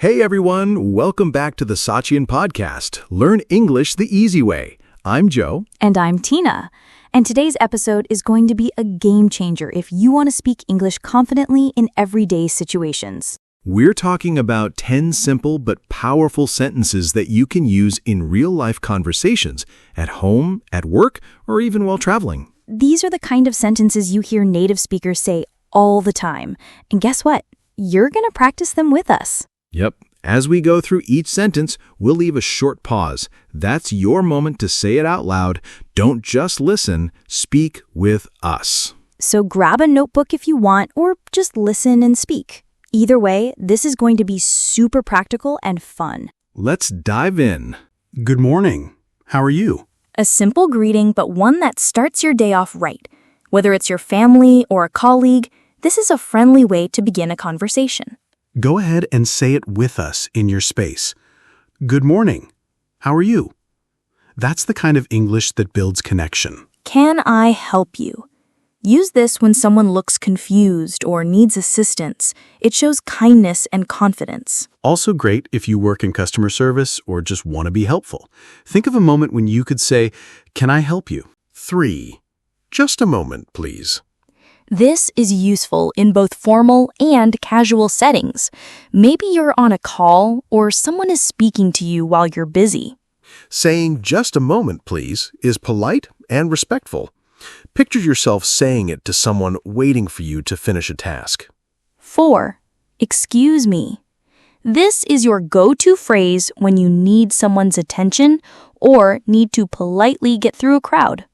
Hey everyone, welcome back to the Sachin Podcast. Learn English the easy way. I'm Joe. And I'm Tina. And today's episode is going to be a game changer if you want to speak English confidently in everyday situations. We're talking about 10 simple but powerful sentences that you can use in real-life conversations, at home, at work, or even while traveling. These are the kind of sentences you hear native speakers say all the time. And guess what? You're going to practice them with us. Yep. As we go through each sentence, we'll leave a short pause. That's your moment to say it out loud. Don't just listen, speak with us. So grab a notebook if you want, or just listen and speak. Either way, this is going to be super practical and fun. Let's dive in. Good morning. How are you? A simple greeting, but one that starts your day off right. Whether it's your family or a colleague, this is a friendly way to begin a conversation. Go ahead and say it with us in your space. Good morning. How are you? That's the kind of English that builds connection. Can I help you? Use this when someone looks confused or needs assistance. It shows kindness and confidence. Also great if you work in customer service or just want to be helpful. Think of a moment when you could say, "Can I help you?" 3. Just a moment, please. This is useful in both formal and casual settings. Maybe you're on a call or someone is speaking to you while you're busy. Saying "just a moment, please" is polite and respectful. Picture yourself saying it to someone waiting for you to finish a task. 4. Excuse me. This is your go-to phrase when you need someone's attention or need to politely get through a crowd.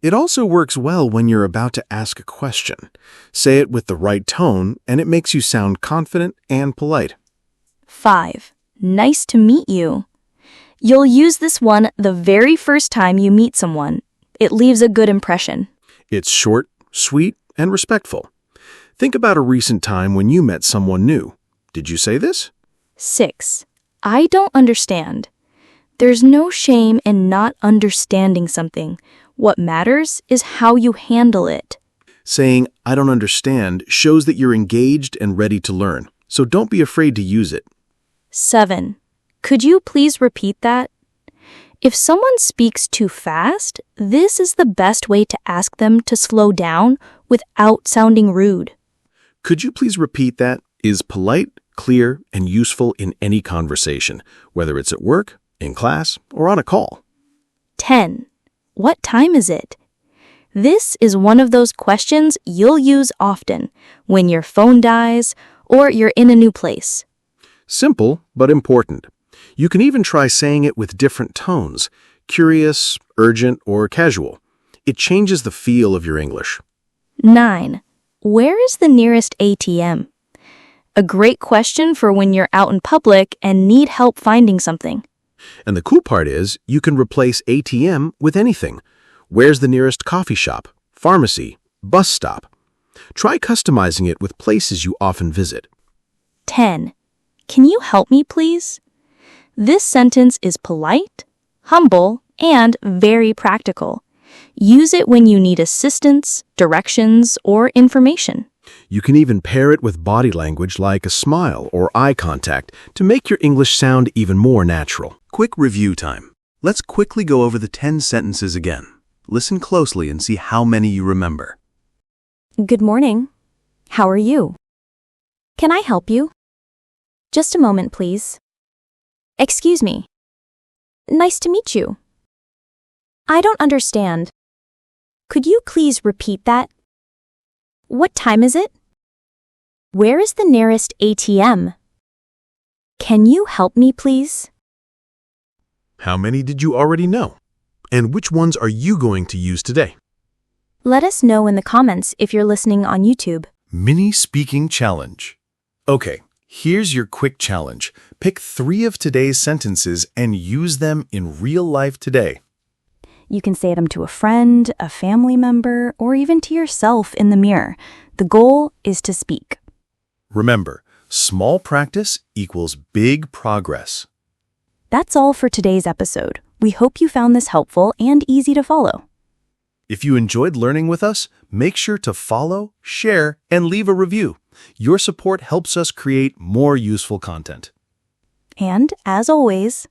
It also works well when you're about to ask a question. Say it with the right tone, and it makes you sound confident and polite. 5. Nice to meet you. You'll use this one the very first time you meet someone. It leaves a good impression. It's short, sweet, and respectful. Think about a recent time when you met someone new. Did you say this? 6. I don't understand. There's no shame in not understanding something. What matters is how you handle it. Saying "I don't understand" shows that you're engaged and ready to learn, so don't be afraid to use it. 7. Could you please repeat that? If someone speaks too fast, this is the best way to ask them to slow down without sounding rude. "Could you please repeat that?" is polite, clear, and useful in any conversation, whether it's at work, in class, or on a call. 10. What time is it? This is one of those questions you'll use often when your phone dies or you're in a new place. Simple, but important. You can even try saying it with different tones, curious, urgent, or casual. It changes the feel of your English. 9. Where is the nearest ATM? A great question for when you're out in public and need help finding something. And the cool part is, you can replace ATM with anything. Where's the nearest coffee shop, pharmacy, bus stop? Try customizing it with places you often visit. 10. Can you help me, please? This sentence is polite, humble, and very practical. Use it when you need assistance, directions, or information. You can even pair it with body language like a smile or eye contact to make your English sound even more natural. Quick review time. Let's quickly go over the 10 sentences again. Listen closely and see how many you remember. Good morning. How are you? Can I help you? Just a moment, please. Excuse me. Nice to meet you. I don't understand. Could you please repeat that? What time is it? Where is the nearest ATM? Can you help me, please? How many did you already know? And which ones are you going to use today? Let us know in the comments if you're listening on YouTube. Mini Speaking Challenge. Okay, here's your quick challenge. Pick 3 of today's sentences and use them in real life today. You can say them to a friend, a family member, or even to yourself in the mirror. The goal is to speak. Remember, small practice equals big progress. That's all for today's episode. We hope you found this helpful and easy to follow. If you enjoyed learning with us, make sure to follow, share, and leave a review. Your support helps us create more useful content. And, as always,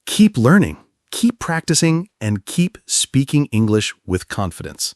Keep learning, keep practicing, and keep speaking English with confidence.